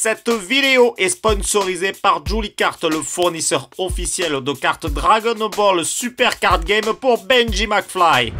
Cette vidéo est sponsorisée par Julicart, le fournisseur officiel de cartes Dragon Ball Super Card Game pour Benji McFly.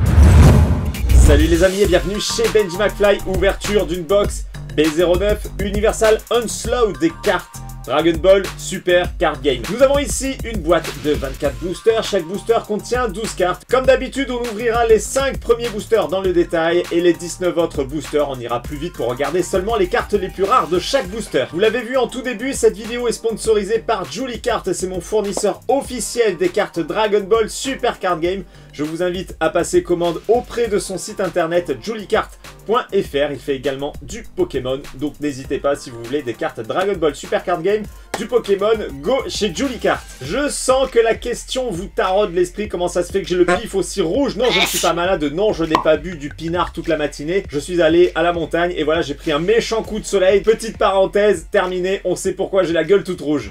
Salut les amis et bienvenue chez Benji McFly, ouverture d'une box B09 Universal Onslaught des cartes Dragon Ball Super Card Game. Nous avons ici une boîte de 24 boosters, chaque booster contient 12 cartes. Comme d'habitude, on ouvrira les 5 premiers boosters dans le détail et les 19 autres boosters, on ira plus vite pour regarder seulement les cartes les plus rares de chaque booster. Vous l'avez vu en tout début, cette vidéo est sponsorisée par Julicart, c'est mon fournisseur officiel des cartes Dragon Ball Super Card Game. Je vous invite à passer commande auprès de son site internet julicart.fr. Il fait également du Pokémon, donc n'hésitez pas si vous voulez des cartes Dragon Ball Super Card Game, du Pokémon, go chez Julicart. Je sens que la question vous taraude l'esprit, comment ça se fait que j'ai le pif aussi rouge? Non, je ne suis pas malade, non, je n'ai pas bu du pinard toute la matinée. Je suis allé à la montagne et voilà, j'ai pris un méchant coup de soleil. Petite parenthèse, terminée, on sait pourquoi j'ai la gueule toute rouge.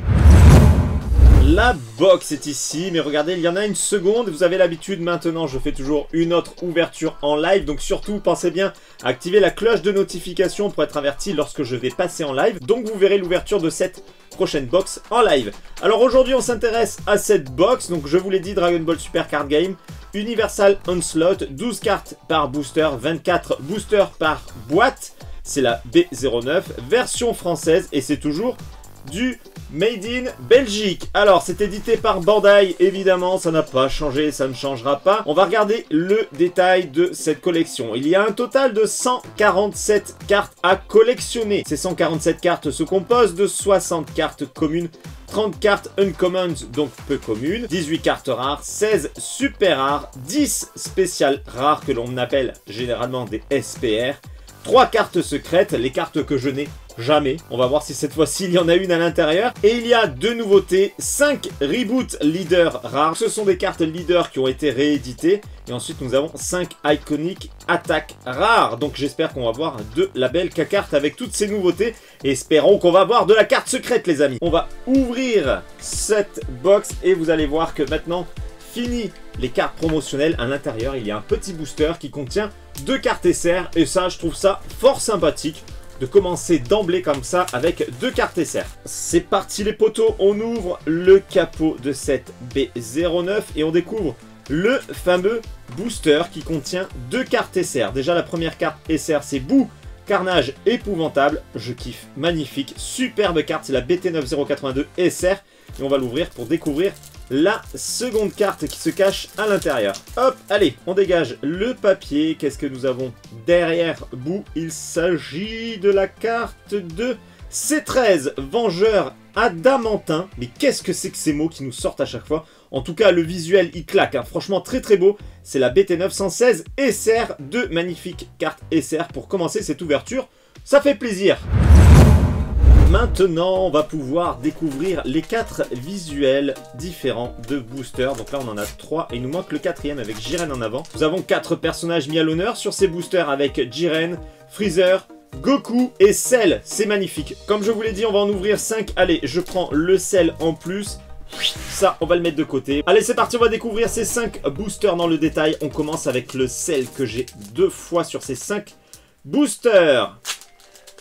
La box est ici, mais regardez, il y en a une seconde. Vous avez l'habitude, maintenant je fais toujours une autre ouverture en live. Donc surtout, pensez bien à activer la cloche de notification pour être averti lorsque je vais passer en live. Donc vous verrez l'ouverture de cette prochaine box en live. Alors aujourd'hui, on s'intéresse à cette box. Donc je vous l'ai dit, Dragon Ball Super Card Game, Universal Onslaught, 12 cartes par booster, 24 boosters par boîte. C'est la B09, version française, et c'est toujours du Made in Belgique. Alors, c'est édité par Bandai, évidemment, ça n'a pas changé, ça ne changera pas. On va regarder le détail de cette collection. Il y a un total de 147 cartes à collectionner. Ces 147 cartes se composent de 60 cartes communes, 30 cartes uncommons, donc peu communes, 18 cartes rares, 16 super rares, 10 spéciales rares que l'on appelle généralement des SPR, 3 cartes secrètes, les cartes que je n'ai jamais. On va voir si cette fois-ci il y en a une à l'intérieur. Et il y a deux nouveautés, 5 reboot leaders rares. Ce sont des cartes leaders qui ont été rééditées. Et ensuite nous avons 5 iconic attaques rares. Donc j'espère qu'on va voir de la belle carte avec toutes ces nouveautés. Et espérons qu'on va voir de la carte secrète les amis. On va ouvrir cette box et vous allez voir que maintenant, fini les cartes promotionnelles. À l'intérieur il y a un petit booster qui contient 2 cartes SR. Et ça je trouve ça fort sympathique de commencer d'emblée comme ça avec 2 cartes SR. C'est parti les potos, on ouvre le capot de cette B09 et on découvre le fameux booster qui contient 2 cartes SR. Déjà la première carte SR c'est Boo, Carnage épouvantable, je kiffe, magnifique, superbe carte, c'est la BT9082 SR et on va l'ouvrir pour découvrir la seconde carte qui se cache à l'intérieur. Hop, allez, on dégage le papier. Qu'est-ce que nous avons derrière Boo? Il s'agit de la carte de C13, Vengeur Adamantin. Mais qu'est-ce que c'est que ces mots qui nous sortent à chaque fois? En tout cas, le visuel, il claque, hein. Franchement, très très beau. C'est la BT916 SR, deux magnifiques cartes SR pour commencer cette ouverture. Ça fait plaisir. Maintenant, on va pouvoir découvrir les 4 visuels différents de boosters. Donc là, on en a 3 et il nous manque le 4e avec Jiren en avant. Nous avons 4 personnages mis à l'honneur sur ces boosters avec Jiren, Freezer, Goku et Cell. C'est magnifique. Comme je vous l'ai dit, on va en ouvrir 5. Allez, je prends le Cell en plus. Ça, on va le mettre de côté. Allez, c'est parti, on va découvrir ces 5 boosters dans le détail. On commence avec le Cell que j'ai 2 fois sur ces 5 boosters.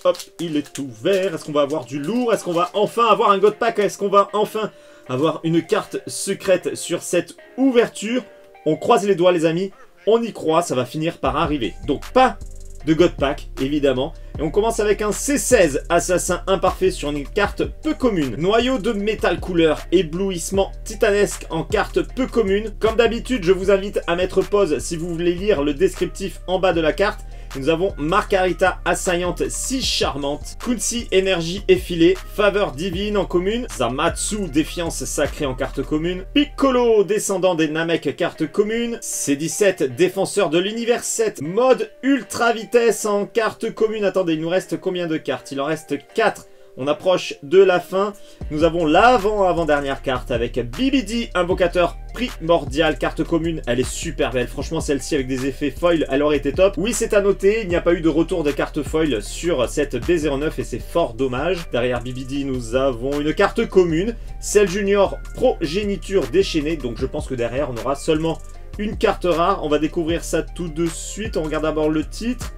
Hop, il est ouvert. Est-ce qu'on va avoir du lourd? Est-ce qu'on va enfin avoir un God Pack? Est-ce qu'on va enfin avoir une carte secrète sur cette ouverture? On croise les doigts les amis, on y croit, ça va finir par arriver. Donc pas de God Pack évidemment. Et on commence avec un C16, Assassin Imparfait sur une carte peu commune. Noyau de métal couleur, éblouissement titanesque en carte peu commune. Comme d'habitude, je vous invite à mettre pause si vous voulez lire le descriptif en bas de la carte. Nous avons Margarita assaillante si charmante, Kunsi énergie effilée, faveur divine en commune, Zamatsu défiance sacrée en carte commune, Piccolo descendant des Namek carte commune, C17 défenseur de l'univers 7, mode ultra vitesse en carte commune. Attendez, il nous reste combien de cartes? Il en reste 4. On approche de la fin. Nous avons l'avant-dernière carte avec BBD, invocateur primordial, carte commune. Elle est super belle. Franchement, celle-ci avec des effets foil, elle aurait été top. Oui, c'est à noter, il n'y a pas eu de retour de carte foil sur cette B09 et c'est fort dommage. Derrière BBD, nous avons une carte commune. Cell Junior, progéniture déchaînée. Donc je pense que derrière, on aura seulement une carte rare. On va découvrir ça tout de suite. On regarde d'abord le titre.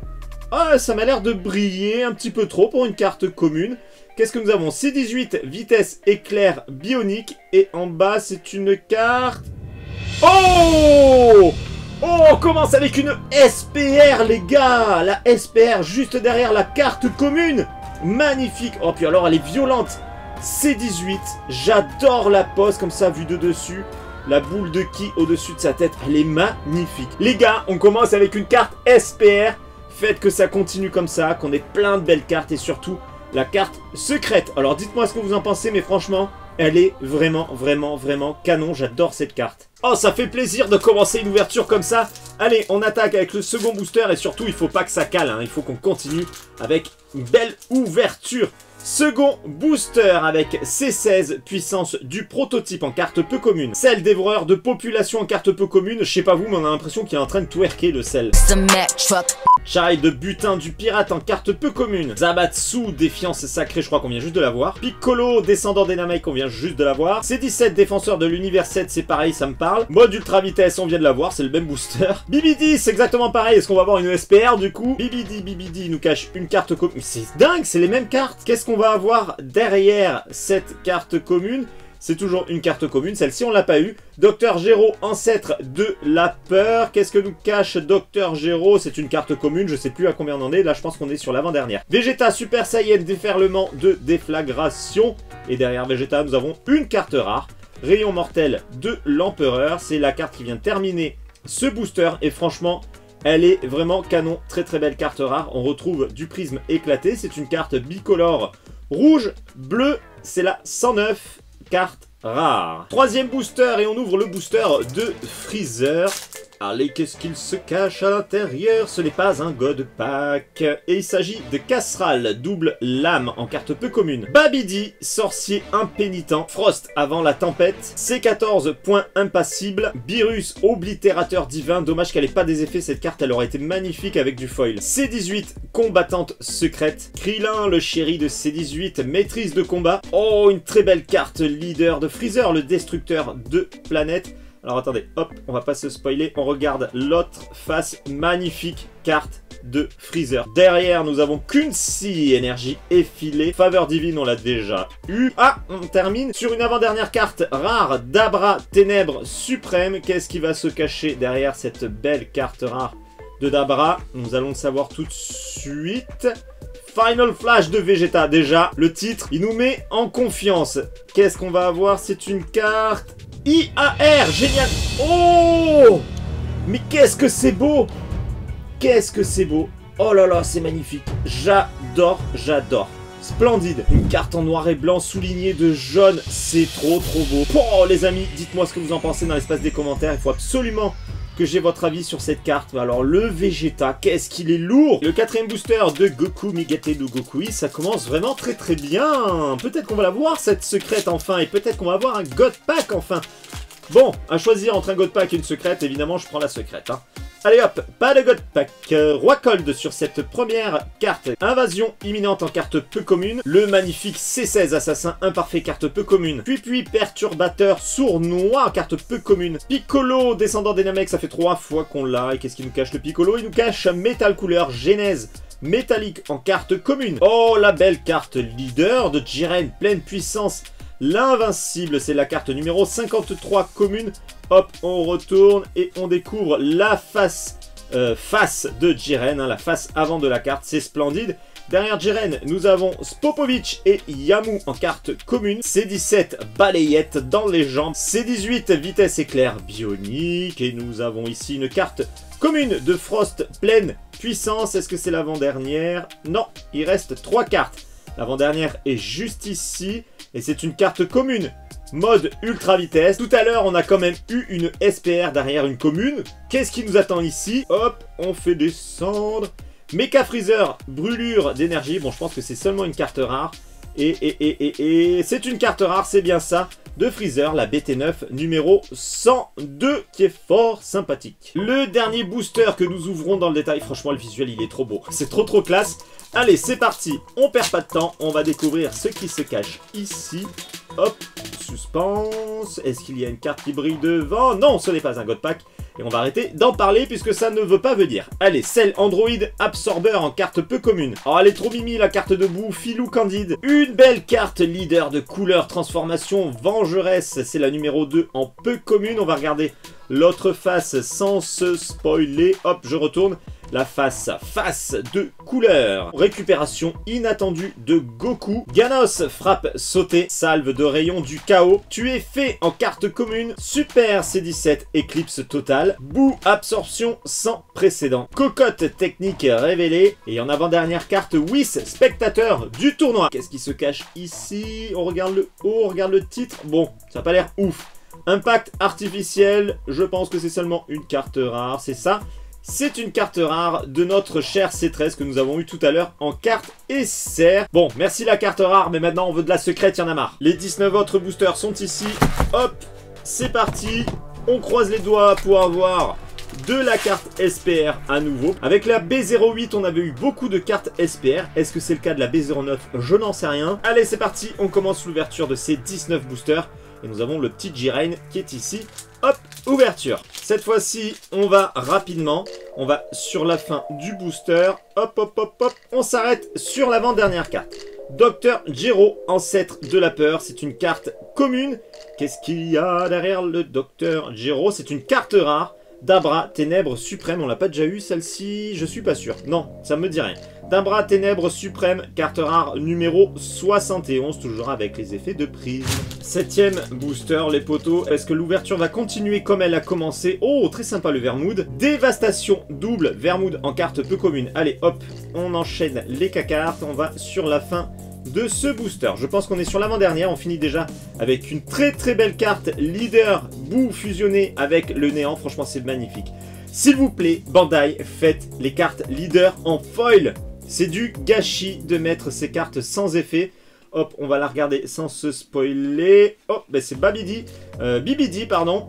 Ah, ça m'a l'air de briller un petit peu trop pour une carte commune. Qu'est-ce que nous avons? C18, vitesse, éclair, bionique. Et en bas, c'est une carte... Oh! Oh, on commence avec une SPR, les gars. La SPR juste derrière la carte commune. Magnifique. Oh, puis alors, elle est violente. C18, j'adore la pose comme ça, vue de dessus. La boule de ki au-dessus de sa tête, elle est magnifique. Les gars, on commence avec une carte SPR. Faites que ça continue comme ça, qu'on ait plein de belles cartes et surtout la carte secrète. Alors dites-moi ce que vous en pensez, mais franchement, elle est vraiment canon. J'adore cette carte. Oh, ça fait plaisir de commencer une ouverture comme ça. Allez, on attaque avec le second booster et surtout, il faut pas que ça cale. Hein. Il faut qu'on continue avec une belle ouverture. Second booster avec C16, puissance du prototype en carte peu commune. Sel dévoreur de population en carte peu commune. Je sais pas vous, mais on a l'impression qu'il est en train de twerker le sel. Charlie de butin du pirate en carte peu commune. Zabatsu, défiance sacrée, je crois qu'on vient juste de la voir. Piccolo, descendant des Namek, on vient juste de la voir. C17, défenseur de l'univers 7, c'est pareil, ça me parle. Mode ultra vitesse, on vient de la voir, c'est le même booster. Bibidi, c'est exactement pareil, est-ce qu'on va avoir une SPR du coup? Bibidi nous cache une carte commune. C'est dingue, c'est les mêmes cartes. Qu'est-ce qu'on va avoir derrière cette carte commune? C'est toujours une carte commune, celle-ci on l'a pas eu. Docteur Gero, ancêtre de la peur. Qu'est-ce que nous cache Docteur Gero? C'est une carte commune, je sais plus à combien on en est. Là je pense qu'on est sur l'avant-dernière. Vegeta, Super Saiyan, déferlement de déflagration. Et derrière Vegeta, nous avons une carte rare. Rayon mortel de l'empereur. C'est la carte qui vient de terminer ce booster. Et franchement, elle est vraiment canon. Très belle carte rare. On retrouve du prisme éclaté. C'est une carte bicolore rouge, bleu. C'est la 109. Carte rare. Troisième booster et on ouvre le booster de Freezer. Allez, qu'est-ce qu'il se cache à l'intérieur? Ce n'est pas un God Pack. Et il s'agit de Casseral, double lame en carte peu commune. Babidi, sorcier impénitent. Frost avant la tempête. C14, point impassible. Beerus, oblitérateur divin. Dommage qu'elle n'ait pas des effets, cette carte, elle aurait été magnifique avec du foil. C18, combattante secrète. Krillin, le chéri de C18, maîtrise de combat. Oh, une très belle carte, leader de Freezer, le destructeur de planètes. Alors attendez, hop, on va pas se spoiler, on regarde l'autre face, magnifique carte de Freezer. Derrière, nous avons Kunsi, énergie effilée, faveur divine, on l'a déjà eu. Ah, on termine sur une avant-dernière carte rare, Dabra, ténèbres suprême. Qu'est-ce qui va se cacher derrière cette belle carte rare de Dabra? Nous allons le savoir tout de suite. Final Flash de Vegeta, déjà, le titre, il nous met en confiance. Qu'est-ce qu'on va avoir? C'est une carte... IAR, génial. Oh, mais qu'est-ce que c'est beau. Qu'est-ce que c'est beau. Oh là là, c'est magnifique. J'adore. Splendide. Une carte en noir et blanc soulignée de jaune. C'est trop beau. Oh les amis, dites-moi ce que vous en pensez dans l'espace des commentaires. Il faut absolument que j'ai votre avis sur cette carte. Alors le Vegeta, qu'est-ce qu'il est lourd. Le quatrième booster de Goku Migate no Gokui, ça commence vraiment très bien. Peut-être qu'on va la voir cette secrète enfin, et peut-être qu'on va avoir un God Pack enfin. Bon, à choisir entre un God Pack et une secrète, évidemment je prends la secrète. Hein. Allez hop, pas de God Pack. Roi Cold sur cette première carte. Invasion imminente en carte peu commune. Le magnifique C16 assassin imparfait carte peu commune. Puis perturbateur sournois en carte peu commune. Piccolo descendant des Namek, ça fait 3 fois qu'on l'a. Et qu'est-ce qui nous cache le Piccolo? Il nous cache métal couleur Genèse métallique en carte commune. Oh la belle carte leader de Jiren, pleine puissance. L'invincible, c'est la carte numéro 53 commune. Hop, on retourne et on découvre la face de Jiren, hein, la face avant de la carte, c'est splendide. Derrière Jiren, nous avons Spopovich et Yamu en carte commune. C17, balayette dans les jambes. C18, vitesse éclair bionique. Et nous avons ici une carte commune de Frost, pleine puissance. Est-ce que c'est l'avant-dernière? Non, il reste 3 cartes. L'avant-dernière est juste ici. Et c'est une carte commune, mode ultra vitesse. Tout à l'heure, on a quand même eu une SPR derrière une commune. Qu'est-ce qui nous attend ici? Hop, on fait descendre. Mecha Freezer, brûlure d'énergie. Bon, je pense que c'est seulement une carte rare. Et c'est une carte rare, c'est bien ça. De Freezer, la BT9 numéro 102, qui est fort sympathique. Le dernier booster que nous ouvrons dans le détail. Franchement, le visuel, il est trop beau. C'est trop classe. Allez, c'est parti, on perd pas de temps, on va découvrir ce qui se cache ici. Hop, suspense, est-ce qu'il y a une carte qui brille devant? Non, ce n'est pas un God Pack. Et on va arrêter d'en parler puisque ça ne veut pas venir. Allez, Cell Android Absorber en carte peu commune. Oh, elle est trop mimi la carte de boue, Filou Candide. Une belle carte leader de couleur transformation vengeresse. C'est la numéro 2 en peu commune. On va regarder l'autre face sans se spoiler. Hop, je retourne. La face de couleur. Récupération inattendue de Goku. Ganos, frappe sautée. Salve de rayon du chaos. Tu es fait en carte commune. Super C17, éclipse totale. Boue, absorption sans précédent. Cocotte technique révélée. Et en avant-dernière carte, Whis, spectateur du tournoi. Qu'est-ce qui se cache ici? On regarde le haut, on regarde le titre. Bon, ça n'a pas l'air ouf. Impact artificiel. Je pense que c'est seulement une carte rare, c'est ça. C'est une carte rare de notre cher C13 que nous avons eu tout à l'heure en carte SR. Bon, merci la carte rare, mais maintenant on veut de la secrète, il y en a marre. Les 19 autres boosters sont ici. Hop, c'est parti. On croise les doigts pour avoir de la carte SPR à nouveau. Avec la B08, on avait eu beaucoup de cartes SPR. Est-ce que c'est le cas de la B09? Je n'en sais rien. Allez, c'est parti. On commence l'ouverture de ces 19 boosters. Et nous avons le petit J-Rain qui est ici. Hop, ouverture. Cette fois-ci, on va rapidement. On va sur la fin du booster. Hop, hop, hop, hop. On s'arrête sur l'avant-dernière carte. Dr Gero, ancêtre de la peur. C'est une carte commune. Qu'est-ce qu'il y a derrière le Dr Gero? C'est une carte rare. Dabra, Ténèbres Suprême. On l'a pas déjà eu celle-ci? Je suis pas sûr. Non, ça me dit rien. Dabra, Ténèbres Suprême, carte rare numéro 71, toujours avec les effets de prise. 7ème booster, les potos. Est-ce que l'ouverture va continuer comme elle a commencé? Oh, très sympa le Vermoud. Dévastation double, Vermoud en carte peu commune. Allez, hop, on enchaîne les cartes. On va sur la fin de ce booster. Je pense qu'on est sur l'avant-dernière. On finit déjà avec une très très belle carte leader boue fusionnée avec le néant. Franchement, c'est magnifique. S'il vous plaît, Bandai, faites les cartes leader en foil. C'est du gâchis de mettre ces cartes sans effet. Hop, on va la regarder sans se spoiler. Oh, ben c'est Babidi. Bibidi, pardon.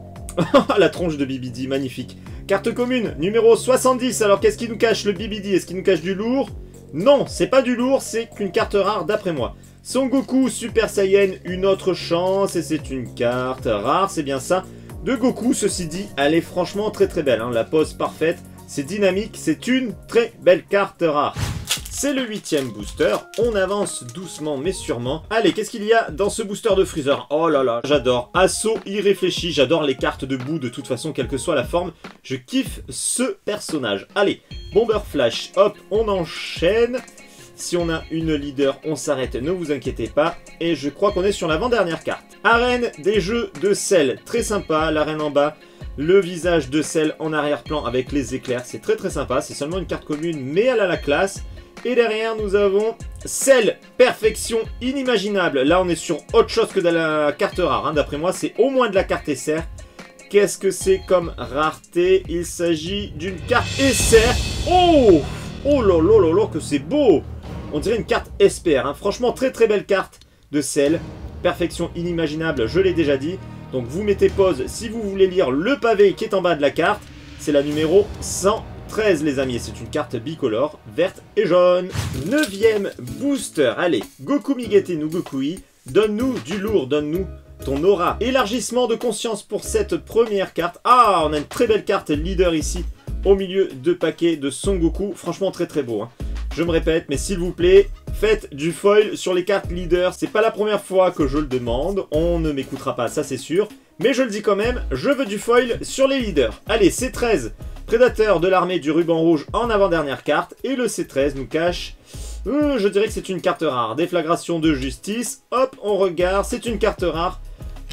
La tronche de Bibidi, magnifique. Carte commune, numéro 70. Alors, qu'est-ce qui nous cache le Bibidi? Est-ce qu'il nous cache du lourd? Non, c'est pas du lourd, c'est qu'une carte rare d'après moi. Son Goku Super Saiyan, une autre chance. Et c'est une carte rare, c'est bien ça. De Goku, ceci dit, elle est franchement très très belle. Hein. La pose parfaite, c'est dynamique, c'est une très belle carte rare. C'est le 8ème booster, on avance doucement mais sûrement. Allez, qu'est-ce qu'il y a dans ce booster de Freezer? Oh là là, j'adore. Assaut irréfléchi, j'adore les cartes de boue de toute façon, quelle que soit la forme. Je kiffe ce personnage. Allez, Bomber Flash, hop, on enchaîne. Si on a une leader, on s'arrête, ne vous inquiétez pas. Et je crois qu'on est sur l'avant-dernière carte. Arène des jeux de Cell, très sympa, l'arène en bas. Le visage de Cell en arrière-plan avec les éclairs, c'est très très sympa. C'est seulement une carte commune, mais elle a la classe. Et derrière, nous avons Cell, perfection inimaginable. Là, on est sur autre chose que de la carte rare. Hein. D'après moi, c'est au moins de la carte SR. Qu'est-ce que c'est comme rareté? Il s'agit d'une carte SR. Oh! Oh là là là là, que c'est beau! On dirait une carte SPR. Hein. Franchement, très très belle carte de Cell. Perfection inimaginable, je l'ai déjà dit. Donc, vous mettez pause si vous voulez lire le pavé qui est en bas de la carte. C'est la numéro 113, les amis. C'est une carte bicolore, verte et jaune. 9ème booster. Allez, Goku Migete no Gokui. Donne-nous du lourd, donne-nous ton aura. Élargissement de conscience pour cette première carte. Ah, on a une très belle carte leader ici, au milieu de paquets de Son Goku. Franchement, très très beau. Hein. Je me répète, mais s'il vous plaît, faites du foil sur les cartes leader. C'est pas la première fois que je le demande. On ne m'écoutera pas, ça c'est sûr. Mais je le dis quand même, je veux du foil sur les leaders. Allez, C13, prédateur de l'armée du ruban rouge en avant-dernière carte. Et le C13 nous cache... je dirais que c'est une carte rare. Déflagration de justice. Hop, on regarde, c'est une carte rare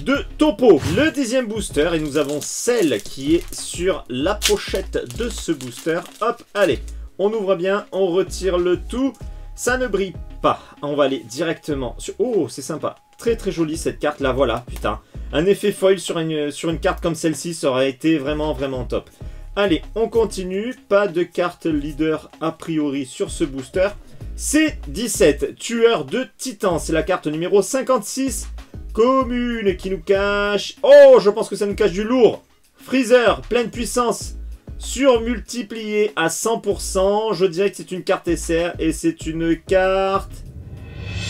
de Topo. Le 10ème booster, et nous avons celle qui est sur la pochette de ce booster. Hop, allez. On ouvre bien, on retire le tout. Ça ne brille pas. On va aller directement sur... Oh, c'est sympa. Très très jolie cette carte là, voilà, putain. Un effet foil sur une carte comme celle-ci, ça aurait été vraiment vraiment top. Allez, on continue. Pas de carte leader a priori sur ce booster. C'est 17, tueur de titans. C'est la carte numéro 56. Commune qui nous cache... Oh, je pense que ça nous cache du lourd. Freezer, pleine puissance. Surmultiplié à 100%, je dirais que c'est une carte SR et c'est une carte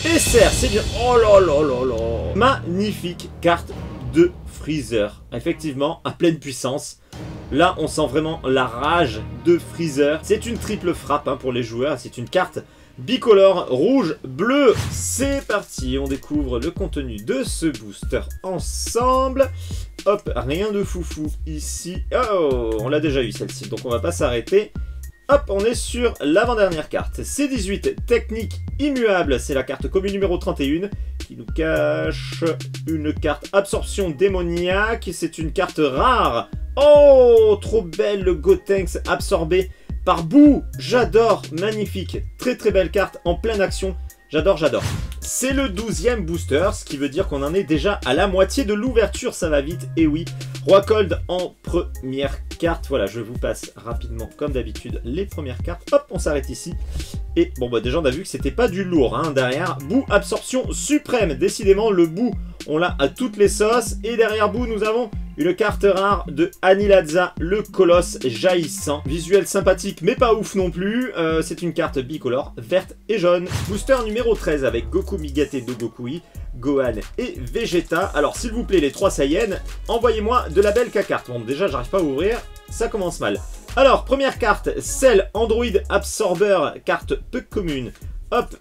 SR, c'est bien. Oh là là là là. Magnifique carte de Freezer, effectivement à pleine puissance. Là, on sent vraiment la rage de Freezer. C'est une triple frappe hein, pour les joueurs. C'est une carte bicolore, rouge, bleu. C'est parti, on découvre le contenu de ce booster ensemble. Hop, rien de foufou ici. Oh, on l'a déjà eu celle-ci, donc on va pas s'arrêter. Hop, on est sur l'avant-dernière carte. C18, technique immuable. C'est la carte commune numéro 31 qui nous cache une carte absorption démoniaque. C'est une carte rare. Oh, trop belle, le Gotenks absorbé par Boo. J'adore, magnifique. Très très belle carte en pleine action. J'adore, j'adore. C'est le 12e booster, ce qui veut dire qu'on en est déjà à la moitié de l'ouverture. Ça va vite, et oui. Roi Cold en première carte. Voilà, je vous passe rapidement, comme d'habitude, les premières cartes. Hop, on s'arrête ici. Et bon, bah déjà, on a vu que c'était pas du lourd hein, derrière. Boo, absorption suprême. Décidément, le Boo, on l'a à toutes les sauces. Et derrière Boo, nous avons une carte rare de Aniladza, le colosse jaillissant. Visuel sympathique, mais pas ouf non plus. C'est une carte bicolore, verte et jaune. Booster numéro 13 avec Goku Migate Dogokui, Gohan et Vegeta. Alors, s'il vous plaît, les 3 Saiyans, envoyez-moi de la belle carte. Bon, déjà, j'arrive pas à ouvrir. Ça commence mal. Alors, première carte, Cell Android Absorber, carte peu commune. Hop.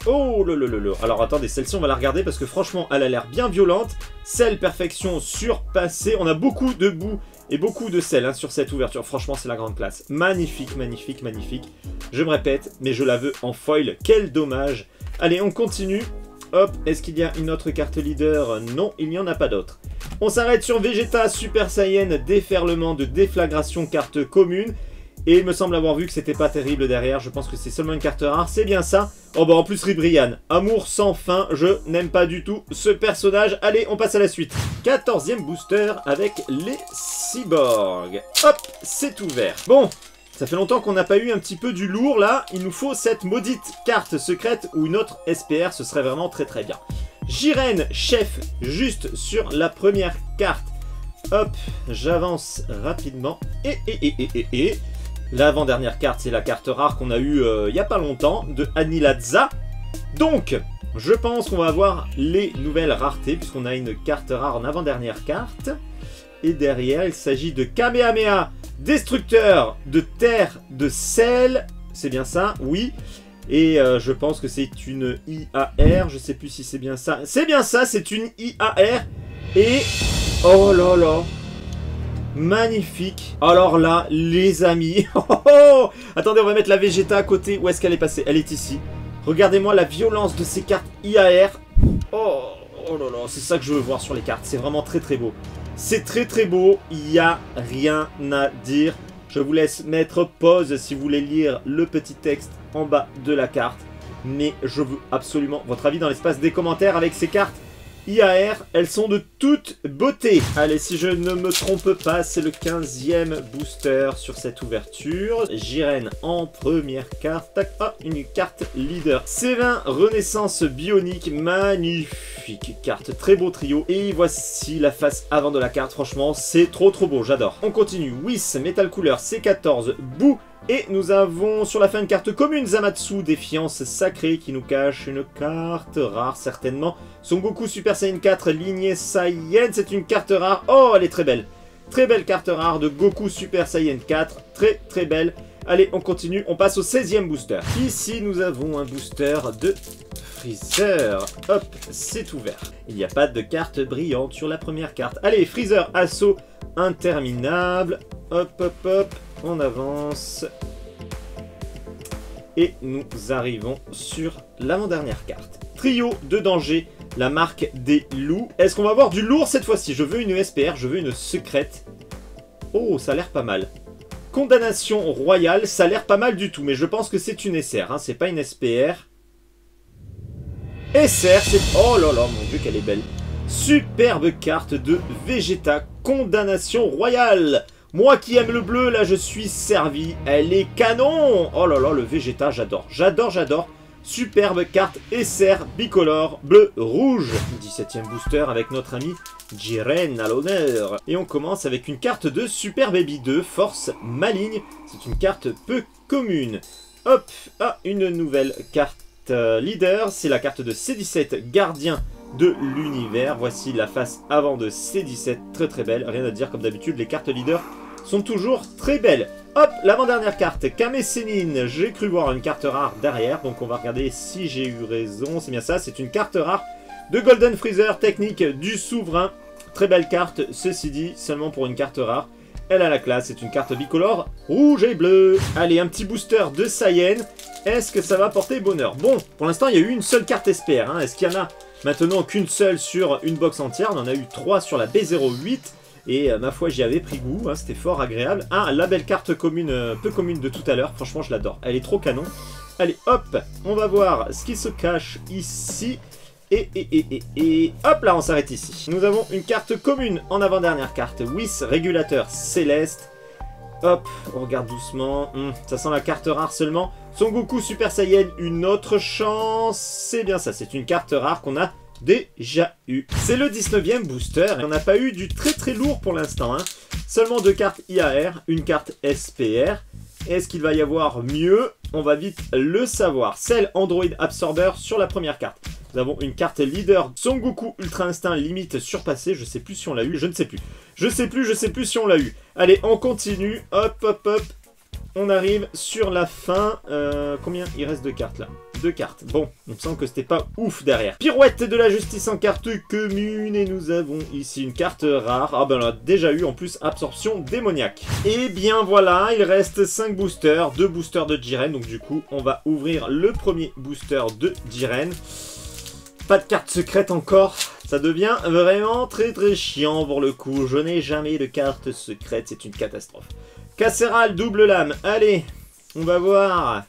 Oh lolololo. Alors attendez, celle-ci on va la regarder parce que franchement elle a l'air bien violente. Cell perfection surpassée. On a beaucoup de Boo et beaucoup de Cell hein, sur cette ouverture. Franchement c'est la grande classe. Magnifique, magnifique, magnifique. Je me répète, mais je la veux en foil. Quel dommage. Allez, on continue. Hop, est-ce qu'il y a une autre carte leader? Non, il n'y en a pas d'autre. On s'arrête sur Vegeta Super Saiyan, déferlement de déflagration, carte commune. Et il me semble avoir vu que c'était pas terrible derrière. Je pense que c'est seulement une carte rare. C'est bien ça. Oh bah en plus Ribrian. Amour sans fin. Je n'aime pas du tout ce personnage. Allez, on passe à la suite. 14e booster avec les cyborgs. Hop, c'est ouvert. Bon, ça fait longtemps qu'on n'a pas eu un petit peu du lourd là. Il nous faut cette maudite carte secrète ou une autre SPR. Ce serait vraiment très très bien. Jiren, chef, juste sur la première carte. Hop, j'avance rapidement. Et... l'avant-dernière carte, c'est la carte rare qu'on a eue il n'y a pas longtemps, de Aniladza. Donc, je pense qu'on va avoir les nouvelles raretés, puisqu'on a une carte rare en avant-dernière carte. Et derrière, il s'agit de Kamehameha, destructeur de terre de sel. C'est bien ça, oui. Et je pense que c'est une IAR, je sais plus si c'est bien ça. C'est bien ça, c'est une IAR. Et... oh là là, magnifique. Alors là, les amis. Attendez, on va mettre la Vegeta à côté. Où est-ce qu'elle est passée? Elle est ici. Regardez-moi la violence de ces cartes IAR. Oh là là, c'est ça que je veux voir sur les cartes. C'est vraiment très très beau. C'est très très beau. Il n'y a rien à dire. Je vous laisse mettre pause si vous voulez lire le petit texte en bas de la carte. Mais je veux absolument votre avis dans l'espace des commentaires avec ces cartes IAR, elles sont de toute beauté. Allez, si je ne me trompe pas, c'est le 15e booster sur cette ouverture. Jiren en première carte. Tac, ah, une carte leader. C20 Renaissance Bionique, magnifique carte, très beau trio. Et voici la face avant de la carte, franchement, c'est trop beau, j'adore. On continue, Whis, Metal Cooler, C14, Boo. Et nous avons sur la fin une carte commune, Zamatsu, Défiance Sacrée, qui nous cache une carte rare certainement. Son Goku Super Saiyan 4, lignée Saiyan, c'est une carte rare. Oh, elle est très belle. Très belle carte rare de Goku Super Saiyan 4, très très belle. Allez, on continue, on passe au 16e booster. Ici, nous avons un booster de Freezer. Hop, c'est ouvert. Il n'y a pas de carte brillante sur la première carte. Allez, Freezer, assaut interminable. Hop, hop, hop. On avance. Et nous arrivons sur l'avant-dernière carte. Trio de danger, la marque des loups. Est-ce qu'on va avoir du lourd cette fois-ci? Je veux une SPR, je veux une secrète. Oh, ça a l'air pas mal. Condamnation royale, ça a l'air pas mal du tout. Mais je pense que c'est une SR, hein, c'est pas une SPR. SR, c'est... oh là là, mon dieu, qu'elle est belle. Superbe carte de Vegeta, condamnation royale. Moi qui aime le bleu, là je suis servi. Elle est canon. Oh là là, le Vegeta, j'adore. J'adore, j'adore. Superbe carte SR bicolore bleu-rouge. 17e booster avec notre ami Jiren à l'honneur. Et on commence avec une carte de Super Baby 2, Force Maligne. C'est une carte peu commune. Hop, ah, une nouvelle carte leader. C'est la carte de C17, Gardien de l'univers. Voici la face avant de C17, très très belle. Rien à dire, comme d'habitude, les cartes leaders sont toujours très belles. Hop, l'avant-dernière carte, Kame Sennin. J'ai cru voir une carte rare derrière, donc on va regarder si j'ai eu raison. C'est bien ça, c'est une carte rare de Golden Freezer, technique du souverain. Très belle carte, ceci dit, seulement pour une carte rare. Elle a la classe, c'est une carte bicolore, rouge et bleu. Allez, un petit booster de Saiyan. Est-ce que ça va porter bonheur? Bon, pour l'instant, il y a eu une seule carte SPR. Hein. Est-ce qu'il y en a maintenant qu'une seule sur une box entière? On en a eu 3 sur la B08. Et ma foi, j'y avais pris goût, hein, c'était fort agréable. Ah, la belle carte commune, peu commune de tout à l'heure, franchement je l'adore. Elle est trop canon. Allez, hop, on va voir ce qui se cache ici. Et hop là, on s'arrête ici. Nous avons une carte commune en avant-dernière carte. Whis, régulateur céleste. Hop, on regarde doucement. Ça sent la carte rare seulement. Son Goku Super Saiyan, une autre chance. C'est bien ça, c'est une carte rare qu'on a déjà eu. C'est le 19e booster. On n'a pas eu du très lourd pour l'instant. Hein. Seulement 2 cartes IAR, une carte SPR. Est-ce qu'il va y avoir mieux? On va vite le savoir. Cell Android Absorber sur la première carte. Nous avons une carte leader. Son Goku Ultra Instinct limite surpassé. Je sais plus si on l'a eu. Je ne sais plus. Je sais plus si on l'a eu. Allez, on continue. Hop, hop, hop. On arrive sur la fin. Combien il reste de cartes là? 2 cartes. Bon, on me semble que c'était pas ouf derrière. Pirouette de la justice en carte commune. Et nous avons ici une carte rare. Ah ben on a déjà eu en plus absorption démoniaque. Et bien voilà, il reste 5 boosters. 2 boosters de Jiren. Donc du coup, on va ouvrir le premier booster de Jiren. Pas de carte secrète encore. Ça devient vraiment très chiant pour le coup. Je n'ai jamais de carte secrète. C'est une catastrophe. Casseral double lame. Allez, on va voir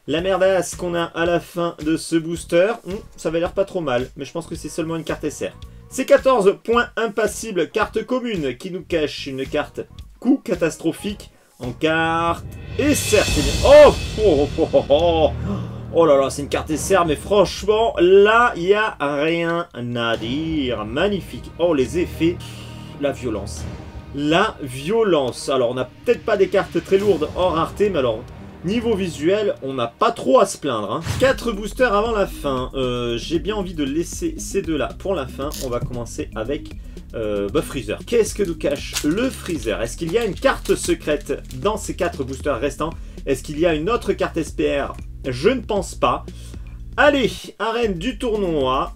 la merdasse qu'on a à la fin de ce booster. Ça va l'air pas trop mal, mais je pense que c'est seulement une carte SR. C'est 14 points impassibles, carte commune qui nous cache une carte coup catastrophique en carte SR. Oh là là, c'est une carte SR, mais franchement, là, il n'y a rien à dire. Magnifique. Oh, les effets, la violence. La violence. Alors, on n'a peut-être pas des cartes très lourdes en rareté, mais alors, niveau visuel, on n'a pas trop à se plaindre. Hein. 4 boosters avant la fin. J'ai bien envie de laisser ces deux-là pour la fin. On va commencer avec Freezer. Qu'est-ce que nous cache le Freezer? Est-ce qu'il y a une carte secrète dans ces 4 boosters restants? Est-ce qu'il y a une autre carte SPR? Je ne pense pas. Allez, arène du tournoi.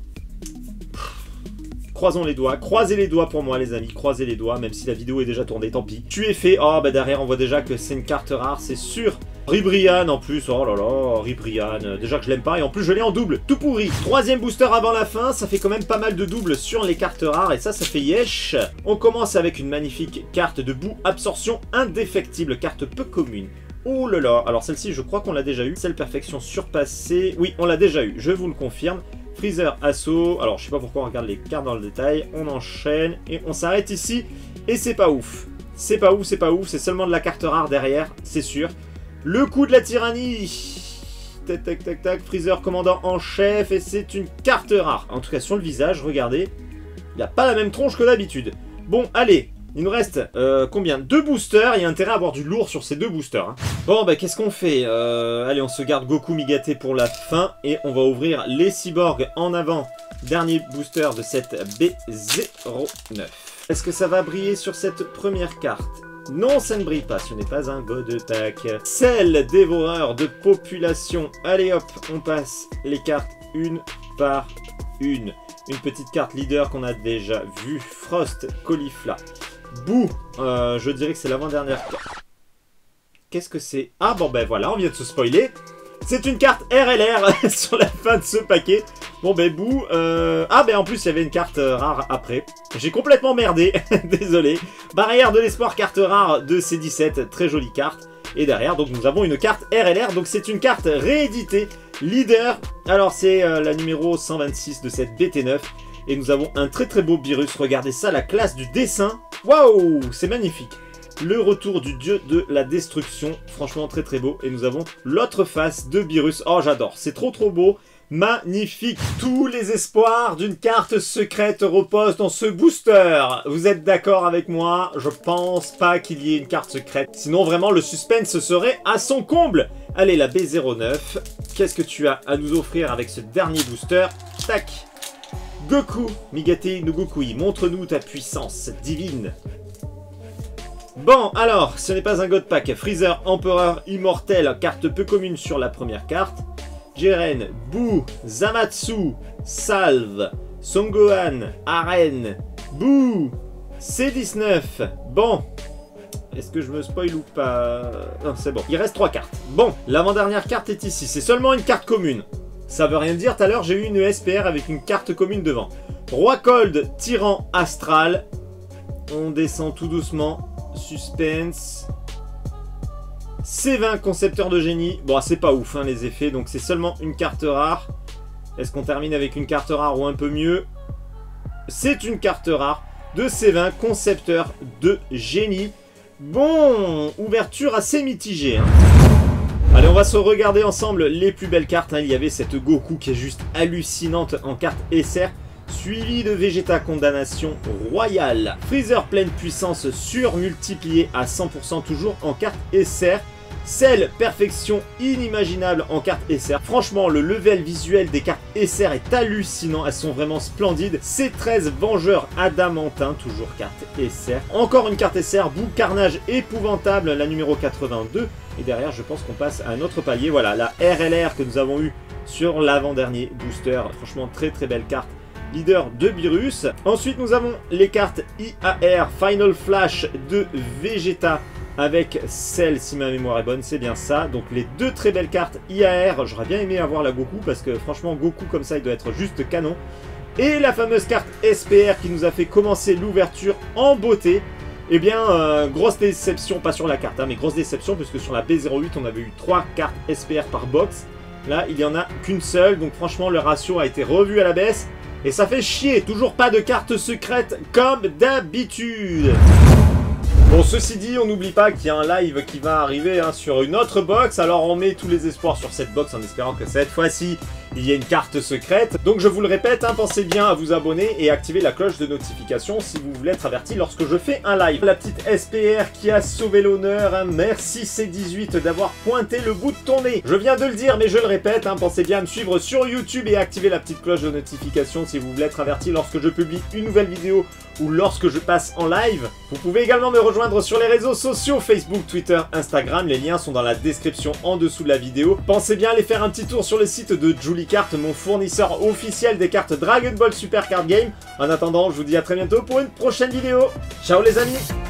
Croisons les doigts. Croisez les doigts pour moi, les amis. Croisez les doigts, même si la vidéo est déjà tournée, tant pis. Tu es fait. Oh, bah derrière, on voit déjà que c'est une carte rare, c'est sûr. Ribrian en plus. Oh là là, Ribrian. Déjà que je l'aime pas. Et en plus, je l'ai en double. Tout pourri. 3e booster avant la fin. Ça fait quand même pas mal de doubles sur les cartes rares. Et ça fait yesh. On commence avec une magnifique carte de boue. Absorption indéfectible. Carte peu commune. Oh là là, alors celle-ci je crois qu'on l'a déjà eu. Celle perfection surpassée, oui on l'a déjà eu, je vous le confirme. Freezer assaut, alors je sais pas pourquoi on regarde les cartes dans le détail. On enchaîne et on s'arrête ici. Et c'est pas ouf. C'est pas ouf, c'est seulement de la carte rare derrière, c'est sûr. Le coup de la tyrannie. Tac tac tac tac, Freezer commandant en chef. Et c'est une carte rare. En tout cas sur le visage, regardez. Il n'a pas la même tronche que d'habitude. Bon, allez. Il nous reste combien? 2 boosters. Il y a intérêt à avoir du lourd sur ces 2 boosters. Hein. Bon, bah qu'est-ce qu'on fait? Allez, on se garde Goku Migaté pour la fin. Et on va ouvrir les cyborgs en avant. Dernier booster de cette B09. Est-ce que ça va briller sur cette première carte? Non, ça ne brille pas. Ce n'est pas un God Pack. Cell dévoreur de population. Allez hop, on passe les cartes une par une. Une petite carte leader qu'on a déjà vue. Frost, Caulifla. Bouh, je dirais que c'est l'avant-dernière carte. Qu'est-ce que c'est? Ah bon ben voilà, on vient de se spoiler. C'est une carte RLR sur la fin de ce paquet. Bon ben Bouh, ah ben en plus il y avait une carte rare après. J'ai complètement merdé, désolé. Barrière de l'espoir, carte rare de C17, très jolie carte. Et derrière donc nous avons une carte RLR, donc c'est une carte rééditée. Leader, alors c'est la numéro 126 de cette BT9. Et nous avons un très beau Beerus. Regardez ça, la classe du dessin. Waouh, c'est magnifique. Le retour du dieu de la destruction. Franchement, très beau. Et nous avons l'autre face de Beerus. Oh, j'adore. C'est trop beau. Magnifique. Tous les espoirs d'une carte secrète reposent dans ce booster. Vous êtes d'accord avec moi? Je pense pas qu'il y ait une carte secrète. Sinon, vraiment, le suspense serait à son comble. Allez, la B09. Qu'est-ce que tu as à nous offrir avec ce dernier booster? Tac. Goku, Migaté no Gokui, montre-nous ta puissance divine. Bon, alors, ce n'est pas un God Pack. Freezer, Empereur, Immortel, carte peu commune sur la première carte. Jiren, Boo, Zamatsu, Salve, Son Gohan, Aren, Boo, C19. Bon, est-ce que je me spoil ou pas? Non, c'est bon. Il reste 3 cartes. Bon, l'avant-dernière carte est ici. C'est seulement une carte commune. Ça veut rien dire. Tout à l'heure, j'ai eu une SPR avec une carte commune devant. Roi Cold, Tyran Astral. On descend tout doucement. Suspense. C20, concepteur de génie. Bon, c'est pas ouf, hein, les effets. Donc, c'est seulement une carte rare. Est-ce qu'on termine avec une carte rare ou un peu mieux? C'est une carte rare de C20, concepteur de génie. Bon, ouverture assez mitigée. Hein. Allez, on va se regarder ensemble les plus belles cartes. Hein. Il y avait cette Goku qui est juste hallucinante en carte SR. Suivi de Vegeta Condamnation Royale. Freezer pleine puissance surmultipliée à 100% toujours en carte SR. Cell perfection inimaginable en carte SR. Franchement, le level visuel des cartes SR est hallucinant. Elles sont vraiment splendides. C13 Vengeur Adamantin, toujours carte SR. Encore une carte SR, Boo Carnage épouvantable, la numéro 82. Et derrière, je pense qu'on passe à un autre palier. Voilà, la RLR que nous avons eu sur l'avant-dernier booster. Franchement, très très belle carte. Leader de Beerus. Ensuite, nous avons les cartes IAR Final Flash de Vegeta avec Cell, si ma mémoire est bonne, c'est bien ça. Donc les deux très belles cartes IAR. J'aurais bien aimé avoir la Goku parce que franchement, Goku comme ça, il doit être juste canon. Et la fameuse carte SPR qui nous a fait commencer l'ouverture en beauté. Eh bien, grosse déception, pas sur la carte, hein, mais grosse déception puisque sur la B08, on avait eu 3 cartes SPR par box. Là, il n'y en a qu'une seule. Donc franchement, le ratio a été revu à la baisse. Et ça fait chier, toujours pas de carte secrète comme d'habitude. Bon, ceci dit, on n'oublie pas qu'il y a un live qui va arriver hein, sur une autre box. Alors on met tous les espoirs sur cette box en espérant que cette fois-ci, il y ait une carte secrète. Donc je vous le répète, hein, pensez bien à vous abonner et activer la cloche de notification si vous voulez être averti lorsque je fais un live. La petite SPR qui a sauvé l'honneur, hein. Merci C18 d'avoir pointé le bout de ton nez. Je viens de le dire mais je le répète, hein, pensez bien à me suivre sur YouTube et activer la petite cloche de notification si vous voulez être averti lorsque je publie une nouvelle vidéo ou lorsque je passe en live. Vous pouvez également me rejoindre sur les réseaux sociaux, Facebook, Twitter, Instagram. Les liens sont dans la description en dessous de la vidéo. Pensez bien à aller faire un petit tour sur le site de Julie Card, mon fournisseur officiel des cartes Dragon Ball Super Card Game. En attendant, je vous dis à très bientôt pour une prochaine vidéo. Ciao les amis!